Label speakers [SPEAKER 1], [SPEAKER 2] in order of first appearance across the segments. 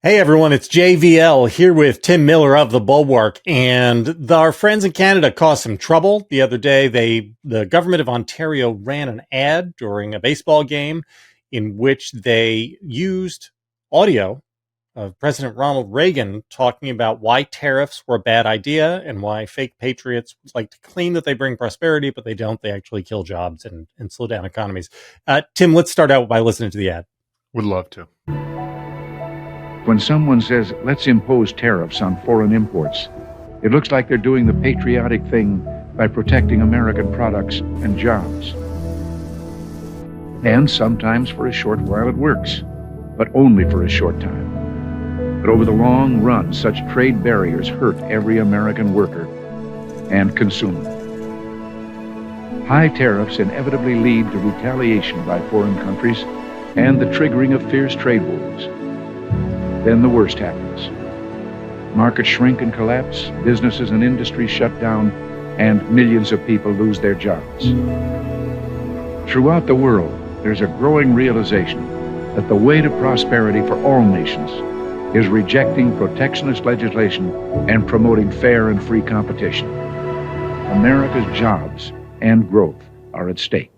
[SPEAKER 1] Hey everyone, it's JVL here with Tim Miller of the Bulwark, and our friends in Canada caused some trouble the other day. The government of Ontario ran an ad during a baseball game in which they used audio of President Ronald Reagan talking about why tariffs were a bad idea and why fake patriots like to claim that they bring prosperity, but they don't. They actually kill jobs and slow down economies. Tim, let's start out by listening to the ad.
[SPEAKER 2] Would love to.
[SPEAKER 3] When someone says, let's impose tariffs on foreign imports, it looks like they're doing the patriotic thing by protecting American products and jobs. And sometimes for a short while it works, but only for a short time. But over the long run, such trade barriers hurt every American worker and consumer. High tariffs inevitably lead to retaliation by foreign countries and the triggering of fierce trade wars. Then the worst happens. Markets shrink and collapse, businesses and industries shut down, and millions of people lose their jobs. Throughout the world, there's a growing realization that the way to prosperity for all nations is rejecting protectionist legislation and promoting fair and free competition. America's jobs and growth are at stake.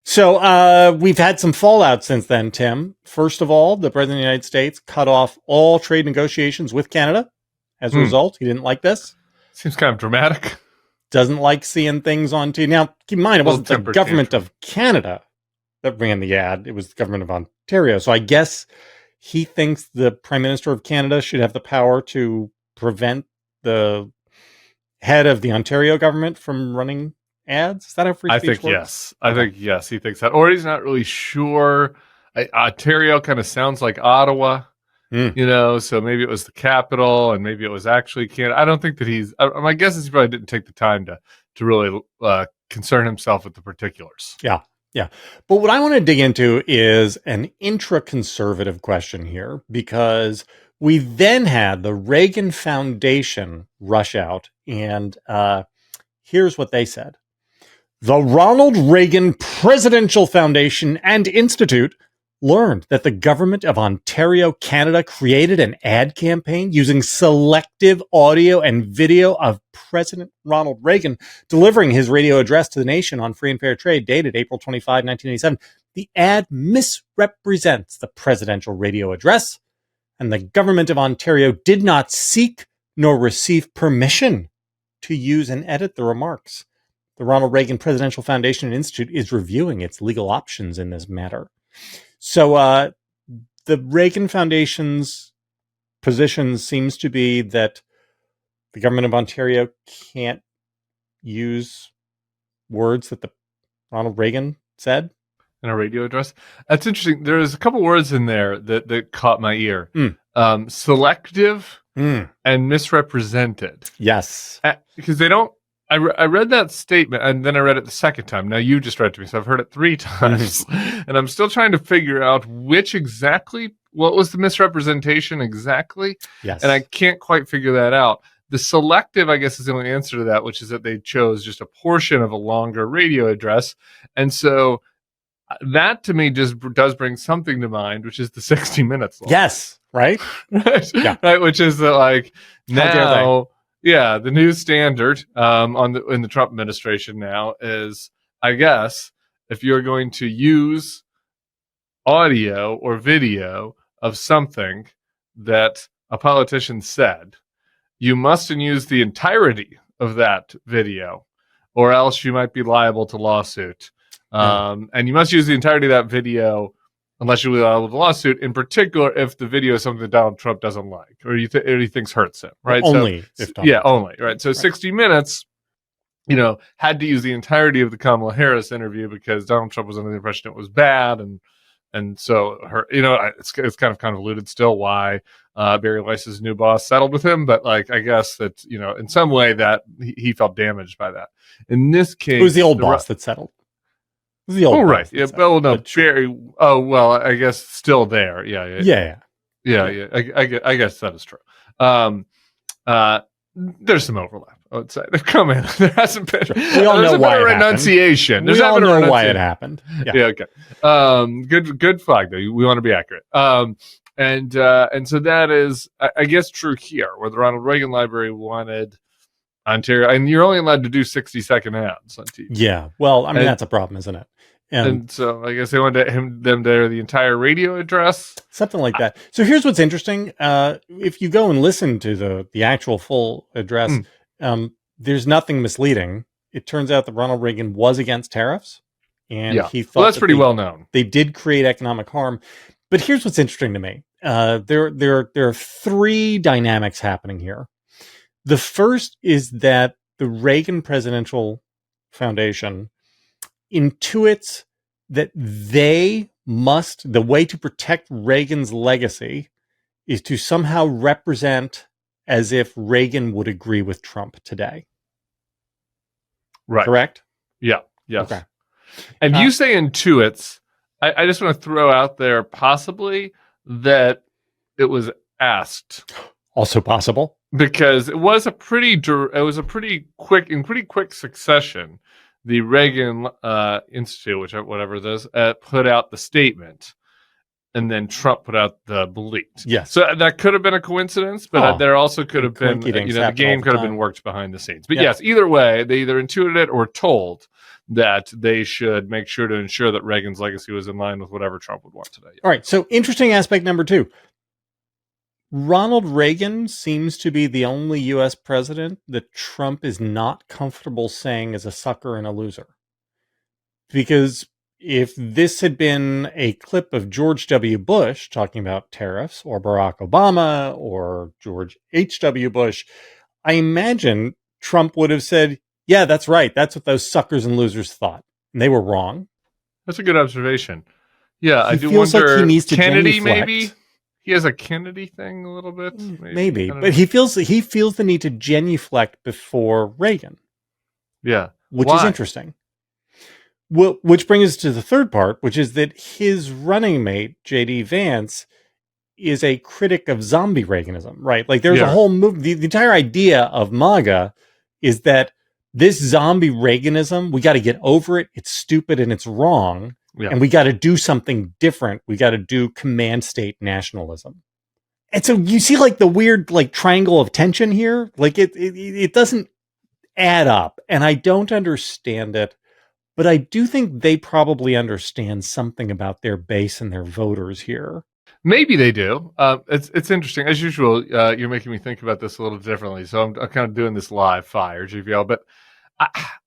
[SPEAKER 1] So we've had some fallout since then, Tim. First of all, the President of the United States cut off all trade negotiations with Canada. As a result, he didn't like this.
[SPEAKER 2] Seems kind of dramatic.
[SPEAKER 1] Doesn't like seeing things on TV. Now, keep in mind, it wasn't the government of Canada that ran the ad. It was the government of Ontario. So I guess he thinks the Prime Minister of Canada should have the power to prevent the head of the Ontario government from running ads. Is that how free speech works?
[SPEAKER 2] Yes. I think yes. He thinks that, or he's not really sure. Ontario kind of sounds like Ottawa, so maybe it was the capital, and maybe it was actually Canada. I don't think that he's. My guess is he probably didn't take the time to really concern himself with the particulars.
[SPEAKER 1] Yeah. But what I want to dig into is an intra-conservative question here, because we then had the Reagan Foundation rush out, and here's what they said. The Ronald Reagan Presidential Foundation and Institute learned that the government of Ontario, Canada created an ad campaign using selective audio and video of President Ronald Reagan delivering his radio address to the nation on free and fair trade dated April 25, 1987. The ad misrepresents the presidential radio address, and the government of Ontario did not seek nor receive permission to use and edit the remarks. The Ronald Reagan Presidential Foundation and Institute is reviewing its legal options in this matter. So the Reagan Foundation's position seems to be that the government of Ontario can't use words that the Ronald Reagan said
[SPEAKER 2] in a radio address. That's interesting. There's a couple words in there that caught my ear. Selective and misrepresented.
[SPEAKER 1] Yes.
[SPEAKER 2] Because they don't. I read that statement, and then I read it the second time. Now you just read it to me, so I've heard it 3 times. And I'm still trying to figure out what was the misrepresentation exactly?
[SPEAKER 1] Yes.
[SPEAKER 2] And I can't quite figure that out. The selective, I guess, is the only answer to that, which is that they chose just a portion of a longer radio address. And so that, to me, just does bring something to mind, which is the 60 minutes long.
[SPEAKER 1] Yes, right?
[SPEAKER 2] Right?
[SPEAKER 1] Yeah.
[SPEAKER 2] Right, which is that, now... Yeah, the new standard in the Trump administration now is, I guess, if you're going to use audio or video of something that a politician said, you must use the entirety of that video, or else you might be liable to lawsuit. And you must use the entirety of that video unless you're liable to lawsuit, in particular if the video is something that Donald Trump doesn't like or he thinks hurts him, right?
[SPEAKER 1] Only if Donald Trump.
[SPEAKER 2] Only, right? So 60 Minutes, had to use the entirety of the Kamala Harris interview because Donald Trump was under the impression it was bad, and so it's kind of convoluted still why Barry Weiss's new boss settled with him, but I guess that in some way that he felt damaged by that. In this case,
[SPEAKER 1] it was the old boss that settled.
[SPEAKER 2] The old right. Yeah. Well, no, Barry. Oh, well, I guess still there. Yeah. I guess that is true. There's some overlap. outside. Come in. There hasn't been.
[SPEAKER 1] Sure. We all know why it
[SPEAKER 2] renunciation.
[SPEAKER 1] happened. We all know why it happened.
[SPEAKER 2] Yeah. Okay. Good flag though. We want to be accurate. And so that is, I guess, true here, where the Ronald Reagan Library wanted Ontario, and you're only allowed to do 60-second ads on TV.
[SPEAKER 1] Yeah. Well, I mean, that's a problem, isn't it?
[SPEAKER 2] And so I guess they wanted them to air the entire radio address.
[SPEAKER 1] Something like that. So here's what's interesting. If you go and listen to the actual full address, there's nothing misleading. It turns out that Ronald Reagan was against tariffs. And he thought
[SPEAKER 2] that's pretty well known.
[SPEAKER 1] They did create economic harm. But here's what's interesting to me. There are three dynamics happening here. The first is that the Reagan Presidential Foundation intuits that the way to protect Reagan's legacy is to somehow represent as if Reagan would agree with Trump today.
[SPEAKER 2] Right.
[SPEAKER 1] Correct?
[SPEAKER 2] Yeah. Yes.
[SPEAKER 1] Okay.
[SPEAKER 2] And you say intuits. I just want to throw out there possibly that it was asked.
[SPEAKER 1] Also possible.
[SPEAKER 2] Because it was a pretty quick succession. The Reagan Institute, whatever it is, put out the statement, and then Trump put out the bleat.
[SPEAKER 1] Yes.
[SPEAKER 2] So that could have been a coincidence, but there also could have been, the game could have been worked behind the scenes. But yes, either way, they either intuited it or told that they should make sure to ensure that Reagan's legacy was in line with whatever Trump would want today.
[SPEAKER 1] All right. So interesting aspect number 2. Ronald Reagan seems to be the only U.S. president that Trump is not comfortable saying is a sucker and a loser. Because if this had been a clip of George W. Bush talking about tariffs, or Barack Obama, or George H.W. Bush, I imagine Trump would have said, yeah, that's right. That's what those suckers and losers thought. And they were wrong.
[SPEAKER 2] That's a good observation. Yeah, I do
[SPEAKER 1] feels
[SPEAKER 2] wonder.
[SPEAKER 1] Like he needs to
[SPEAKER 2] Kennedy,
[SPEAKER 1] genuflect.
[SPEAKER 2] maybe? He has a Kennedy thing a little bit.
[SPEAKER 1] Maybe. But he feels the need to genuflect before Reagan.
[SPEAKER 2] Yeah.
[SPEAKER 1] Which is interesting. Well, which brings us to the third part, which is that his running mate, J.D. Vance, is a critic of zombie Reaganism, right? Like there's a whole move. The entire idea of MAGA is that this zombie Reaganism, we got to get over it. It's stupid and it's wrong. Yeah. And we got to do something different. We got to do command state nationalism. And so you see like the weird like triangle of tension here. Like it doesn't add up. And I don't understand it. But I do think they probably understand something about their base and their voters here.
[SPEAKER 2] Maybe they do. It's interesting. As usual, you're making me think about this a little differently. So I'm kind of doing this live fire, JVL. But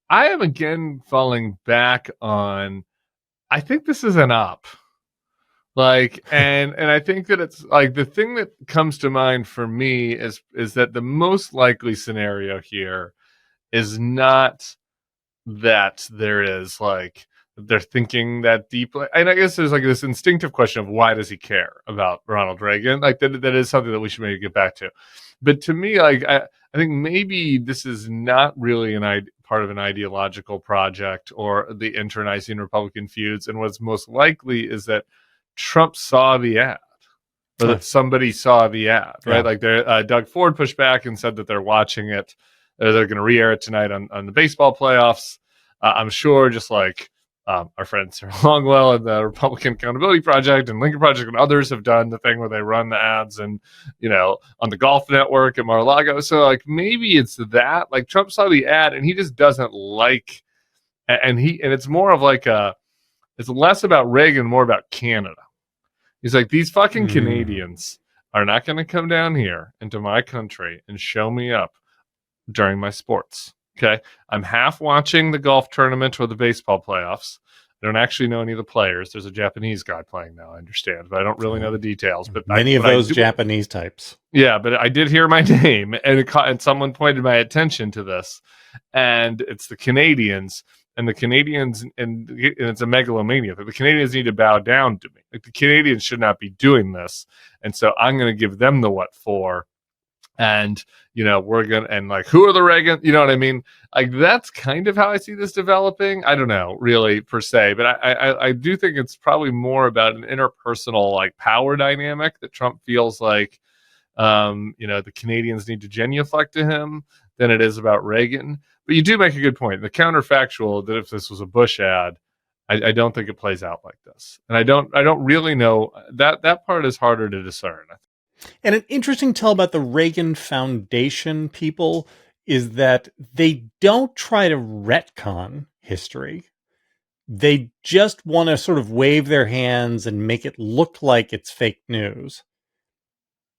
[SPEAKER 2] I am again falling back on, I think this is an op. Like, and I think that it's like the thing that comes to mind for me is that the most likely scenario here is not that there is like they're thinking that deeply. And I guess there's like this instinctive question of why does he care about Ronald Reagan? Like that is something that we should maybe get back to. But to me, like I think maybe this is not really part of an ideological project or the internizing Republican feuds. And what's most likely is that Trump saw the ad, or that somebody saw the ad, right? Yeah. Like Doug Ford pushed back and said that they're watching it. They're going to re-air it tonight on the baseball playoffs. I'm sure just like our friend Sarah Longwell and the Republican Accountability Project and Lincoln Project and others have done the thing where they run the ads and, on the Golf Network at Mar-a-Lago. So like maybe it's that, like Trump saw the ad and he just doesn't like, and it's more of like it's less about Reagan, more about Canada. He's like, these fucking Canadians are not going to come down here into my country and show me up during my sports. Okay. I'm half watching the golf tournament or the baseball playoffs. I don't actually know any of the players. There's a Japanese guy playing now, I understand, but I don't really know the details. But
[SPEAKER 1] many of those Japanese types.
[SPEAKER 2] Yeah, but I did hear my name and someone pointed my attention to this. And it's the Canadians. And the Canadians, and it's a megalomania. The Canadians need to bow down to me. Like the Canadians should not be doing this. And so I'm going to give them the what for. And, we're going to, and like, who are the Reagan? You know what I mean? Like, that's kind of how I see this developing. I don't know, really, per se. But I do think it's probably more about an interpersonal, like, power dynamic that Trump feels like, the Canadians need to genuflect to him. than it is about Reagan. But you do make a good point. The counterfactual that if this was a Bush ad, I don't think it plays out like this. And I don't really know that part is harder to discern.
[SPEAKER 1] And an interesting tell about the Reagan Foundation people is that they don't try to retcon history. They just want to sort of wave their hands and make it look like it's fake news.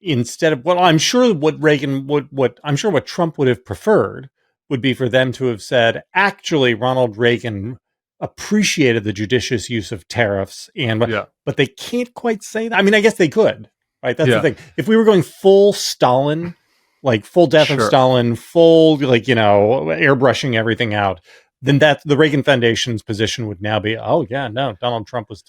[SPEAKER 1] Instead of I'm sure what Trump would have preferred would be for them to have said, actually, Ronald Reagan appreciated the judicious use of tariffs, but they can't quite say that. I mean, I guess they could, right? That's the thing. If we were going full Stalin, like full death of Stalin, full airbrushing everything out, then that the Reagan Foundation's position would now be, Ronald Reagan was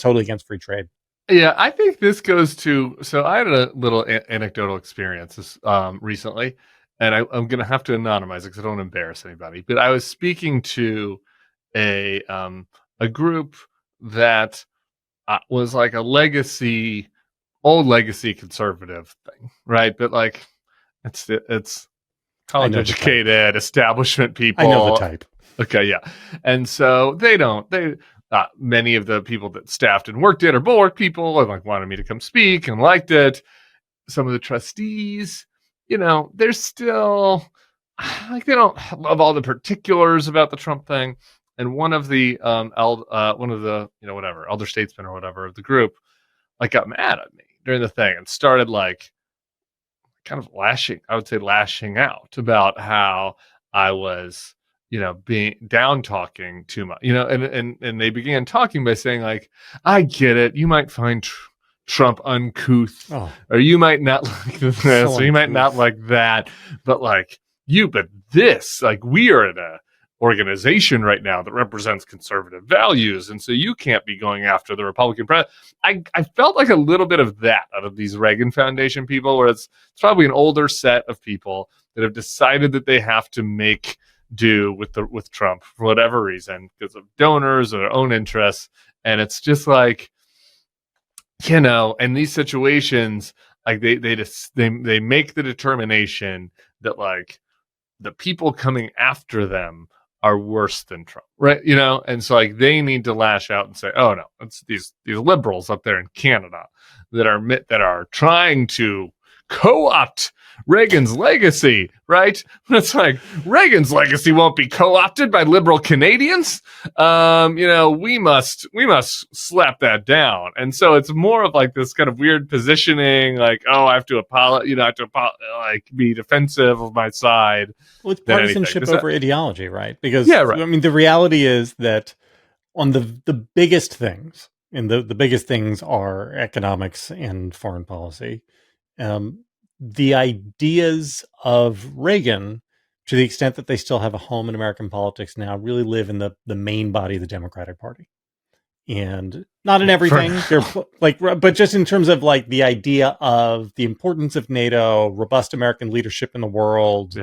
[SPEAKER 1] totally against free trade.
[SPEAKER 2] Yeah, I think this goes to. So I had a little anecdotal experience recently, and I'm going to have to anonymize it because I don't want to embarrass anybody. But I was speaking to a group that was like a old legacy conservative thing, right? But like it's college educated establishment people.
[SPEAKER 1] I know the type.
[SPEAKER 2] Okay, yeah, and so many of the people that staffed and worked it are Bulwark people and like wanted me to come speak and liked it. Some of the trustees, they're still like they don't love all the particulars about the Trump thing. And one of the elder statesmen or whatever of the group like got mad at me during the thing and started like kind of lashing out about how I was being down talking too much, and they began talking by saying like, I get it. You might find Trump uncouth or you might not like this or you might not like that, but this, like we are in a organization right now that represents conservative values. And so you can't be going after the Republican president. I felt like a little bit of that out of these Reagan Foundation people, where it's probably an older set of people that have decided that they have to make do with Trump for whatever reason, because of donors or their own interests. And it's just like, in these situations, like they make the determination that like the people coming after them are worse than Trump, right? And so like they need to lash out and say, oh no, it's these liberals up there in Canada that are trying to co-opt Reagan's legacy, right? It's like Reagan's legacy won't be co-opted by liberal Canadians. We must slap that down. And so it's more of like this kind of weird positioning, like, I have to be defensive of my side.
[SPEAKER 1] Well, it's partisanship over ideology, right? Because I mean, the reality is that on the biggest things, and the biggest things are economics and foreign policy. The ideas of Reagan, to the extent that they still have a home in American politics now, really live in the main body of the Democratic Party. And not in everything, but just in terms of like the idea of the importance of NATO, robust American leadership in the world,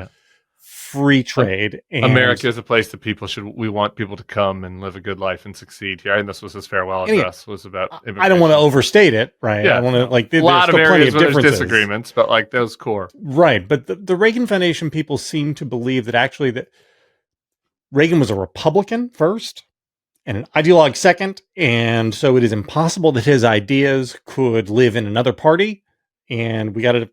[SPEAKER 1] free trade. And
[SPEAKER 2] America is a place that we want people to come and live a good life and succeed here. And this was his farewell address, was about immigration. I
[SPEAKER 1] don't want to overstate it, right?
[SPEAKER 2] Yeah.
[SPEAKER 1] I want to
[SPEAKER 2] a lot of areas where there's disagreements, but like those core.
[SPEAKER 1] Right. But the Reagan Foundation people seem to believe that actually that Reagan was a Republican first and an ideologue second. And so it is impossible that his ideas could live in another party. And we got to...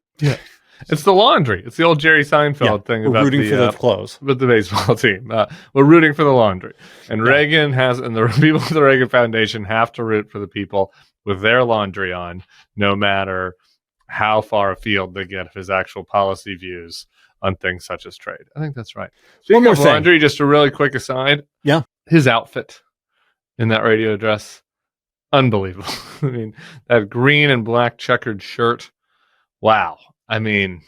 [SPEAKER 2] It's the laundry. It's the old Jerry Seinfeld thing about
[SPEAKER 1] rooting for the clothes.
[SPEAKER 2] With the baseball team. We're rooting for the laundry. And Reagan and the people of the Reagan Foundation have to root for the people with their laundry on, no matter how far afield they get of his actual policy views on things such as trade. I think that's right. Speaking of laundry, just a really quick aside.
[SPEAKER 1] Yeah.
[SPEAKER 2] His outfit in that radio address, unbelievable. I mean, that green and black checkered shirt. Wow. I mean,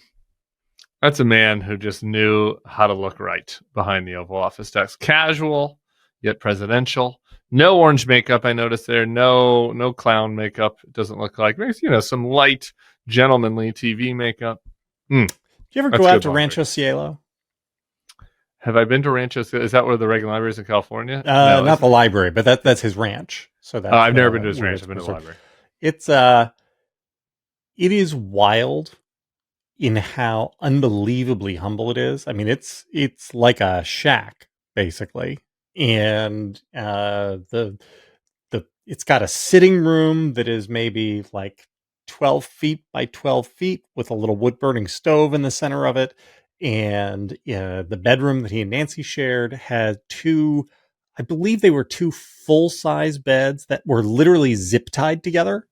[SPEAKER 2] that's a man who just knew how to look right behind the Oval Office desk. Casual, yet presidential. No orange makeup, I noticed there. No clown makeup. It doesn't look like. Maybe, some light, gentlemanly TV makeup.
[SPEAKER 1] Do you ever go out to Rancho Cielo?
[SPEAKER 2] Have I been to Rancho Cielo? Is that where the Reagan Library is in California?
[SPEAKER 1] No, not the library, but that's his ranch. So that's
[SPEAKER 2] I've never been to his ranch. I've been to the library.
[SPEAKER 1] It is wild in how unbelievably humble it is. I mean, it's like a shack basically, and the it's got a sitting room that is maybe like 12 feet by 12 feet with a little wood burning stove in the center of it. And the bedroom that he and Nancy shared had two, I believe they were two full size beds that were literally zip tied together.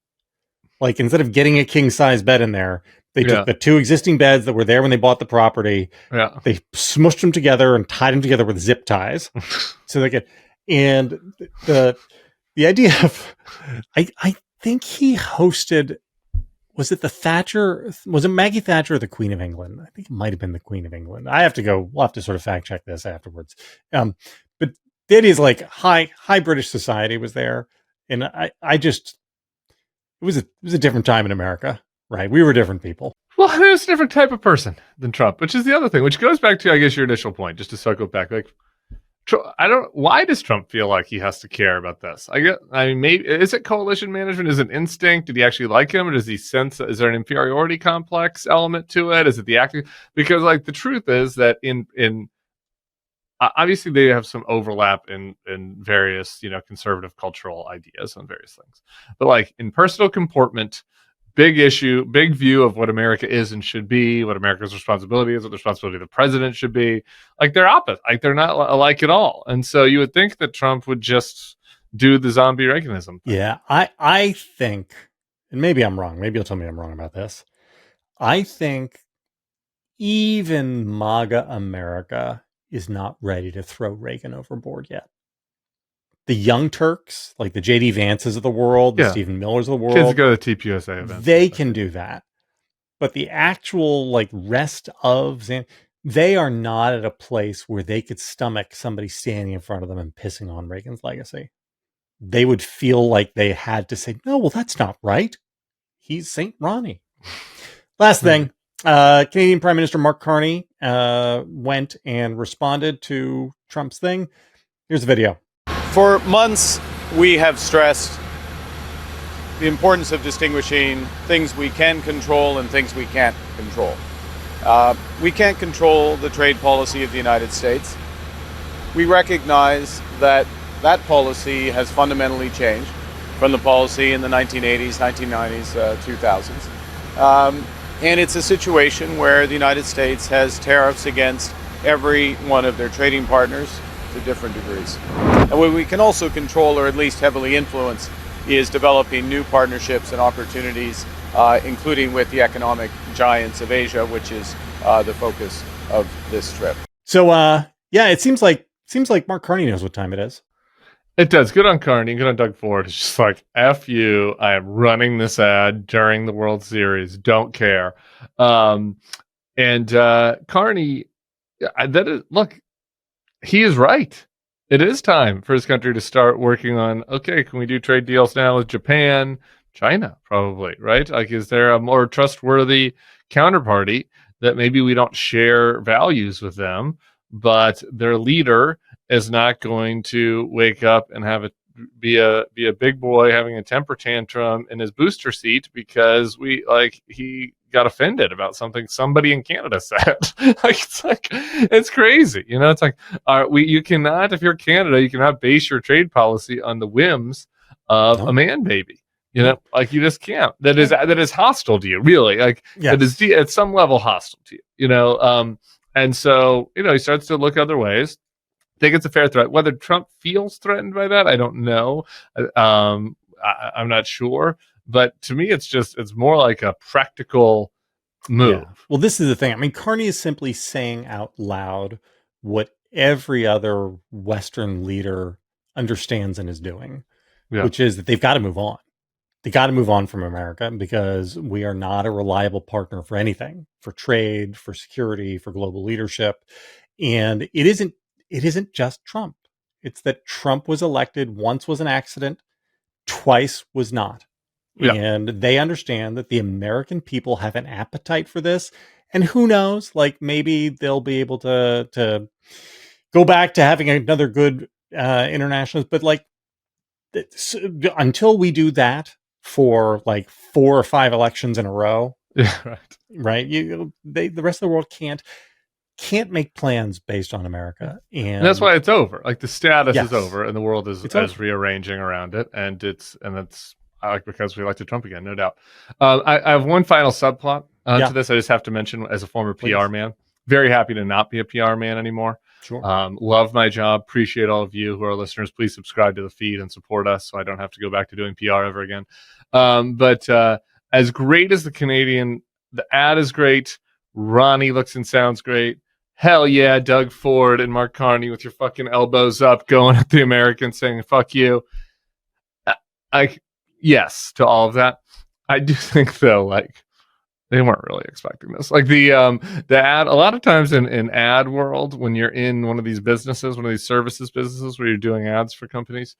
[SPEAKER 1] Like instead of getting a king size bed in there, they took the two existing beds that were there when they bought the property.
[SPEAKER 2] Yeah.
[SPEAKER 1] They smushed them together and tied them together with zip ties. So they could, and the idea of, I think he hosted, was it the Thatcher? Was it Maggie Thatcher or the Queen of England? I think it might have been the Queen of England. We'll have to sort of fact check this afterwards. But the idea is like high British society was there. And I just, it was a different time in America, right? We were different people.
[SPEAKER 2] Well, there's a different type of person than Trump, which is the other thing, which goes back to, I guess, your initial point, just to circle back. Like, why does Trump feel like he has to care about this? I mean, maybe, is it coalition management? Is it instinct? Did he actually like him? Or does he sense, is there an inferiority complex element to it? Is it the acting? Because like the truth is that in obviously they have some overlap in various, conservative cultural ideas on various things, but like in personal comportment, big issue, big view of what America is and should be, what America's responsibility is, what the responsibility of the president should be. Like they're opposite, like they're not alike at all. And so you would think that Trump would just do the zombie Reaganism thing.
[SPEAKER 1] Yeah, I think, and maybe I'm wrong. Maybe you'll tell me I'm wrong about this. I think even MAGA America is not ready to throw Reagan overboard yet. The Young Turks, like the J.D. Vances of the world, the Stephen Millers of the world,
[SPEAKER 2] kids go to TPUSA events.
[SPEAKER 1] They can do that. But the actual like rest of they are not at a place where they could stomach somebody standing in front of them and pissing on Reagan's legacy. They would feel like they had to say, no, well, that's not right. He's St. Ronnie. Last thing, Canadian Prime Minister Mark Carney went and responded to Trump's thing. Here's the video.
[SPEAKER 4] For months, we have stressed the importance of distinguishing things we can control and things we can't control. We can't control the trade policy of the United States. We recognize that policy has fundamentally changed from the policy in the 1980s, 1990s, 2000s. And it's a situation where the United States has tariffs against every one of their trading partners to different degrees. And what we can also control, or at least heavily influence, is developing new partnerships and opportunities, including with the economic giants of Asia, which is the focus of this trip.
[SPEAKER 1] So, it seems like Mark Carney knows what time it is.
[SPEAKER 2] It does. Good on Carney. Good on Doug Ford. It's just like, F you, I am running this ad during the World Series. Don't care. And Carney, look, he is right. It is time for his country to start working on, okay, can we do trade deals now with Japan, China, probably, right? Like, is there a more trustworthy counterparty that maybe we don't share values with them, but their leader is not going to wake up and have it be a big boy having a temper tantrum in his booster seat because he got offended about something somebody in Canada said. It's crazy. It's like, you cannot, if you're Canada, you cannot base your trade policy on the whims of a man baby. You just can't. That is hostile to you, really. That is at some level hostile to you. And so, he starts to look other ways. I think it's a fair threat. Whether Trump feels threatened by that, I don't know. I'm not sure. But to me, it's more like a practical move. Yeah.
[SPEAKER 1] Well, this is the thing. I mean, Carney is simply saying out loud what every other Western leader understands and is doing, which is that they've got to move on. They got to move on from America because we are not a reliable partner for anything, for trade, for security, for global leadership. And it isn't just Trump. It's that Trump was elected, once was an accident, twice was not. Yeah. And they understand that the American people have an appetite for this. And who knows, maybe they'll be able to go back to having another good internationalist. But until we do that for 4 or 5 elections in a row,
[SPEAKER 2] Yeah, right.
[SPEAKER 1] Right? The rest of the world can't make plans based on America,
[SPEAKER 2] And that's
[SPEAKER 1] and
[SPEAKER 2] why it's over. Like the status is
[SPEAKER 1] yes,
[SPEAKER 2] over, and the world is
[SPEAKER 1] it's over.
[SPEAKER 2] rearranging around it, and that's because we elected Trump again, no doubt. I have one final subplot to this. I just have to mention, as a former PR man, very happy to not be a PR man anymore.
[SPEAKER 1] Sure.
[SPEAKER 2] Love my job. Appreciate all of you who are listeners. Please subscribe to the feed and support us, so I don't have to go back to doing PR ever again. But as great as the ad is great. Ronnie looks and sounds great. Hell yeah, Doug Ford and Mark Carney with your fucking elbows up going at the Americans saying, fuck you. Yes, to all of that. I do think, though, like, they weren't really expecting this. Like the ad, a lot of times in ad world, when you're in one of these businesses, one of these services businesses where you're doing ads for companies,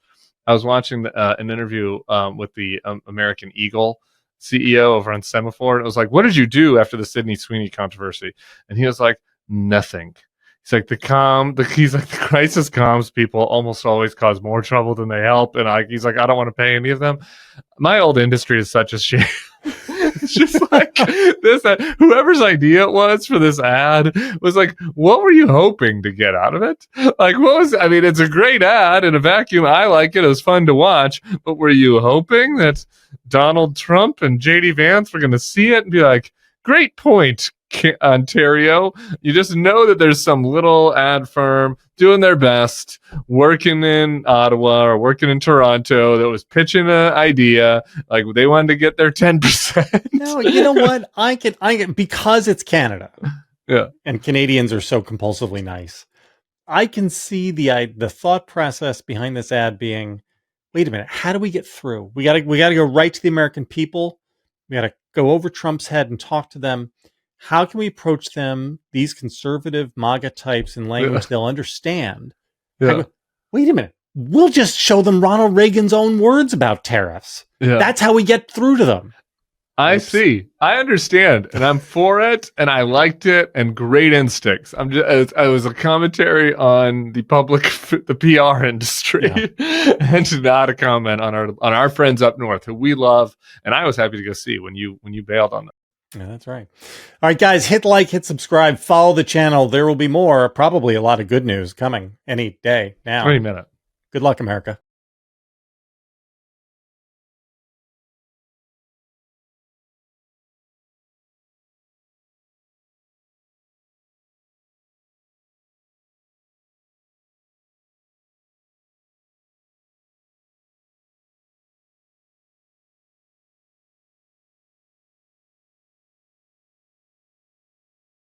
[SPEAKER 2] I was watching an interview with the American Eagle CEO over on Semaphore. And it was like, what did you do after the Sydney Sweeney controversy? And he was like, nothing. He's like, the crisis comms people almost always cause more trouble than they help. And he's like, I don't want to pay any of them. My old industry is such a shame. It's just like this, whoever's idea it was for this ad was like, what were you hoping to get out of it? Like, it's a great ad in a vacuum. I like it. It was fun to watch. But were you hoping that Donald Trump and JD Vance were going to see it and be like, great point, Ontario? You just know that there's some little ad firm doing their best, working in Ottawa or working in Toronto, that was pitching an idea, like they wanted to get their 10%.
[SPEAKER 1] No, you know what? I can because it's Canada.
[SPEAKER 2] Yeah.
[SPEAKER 1] And Canadians are so compulsively nice. I can see the thought process behind this ad being, wait a minute, how do we get through? We gotta go right to the American people. We gotta go over Trump's head and talk to them. How can we approach them, these conservative MAGA types, in language they'll understand?
[SPEAKER 2] Yeah.
[SPEAKER 1] Wait a minute. We'll just show them Ronald Reagan's own words about tariffs. Yeah. That's how we get through to them.
[SPEAKER 2] I see. I understand, and I'm for it, and I liked it, and great instincts. I was a commentary on the PR industry, and not a comment on our friends up north who we love. And I was happy to go see when you bailed on them.
[SPEAKER 1] Yeah, that's right. All right, guys, hit like, hit subscribe, follow the channel. There will be more, probably a lot of good news coming any day now.
[SPEAKER 2] Any minute.
[SPEAKER 1] Good luck, America.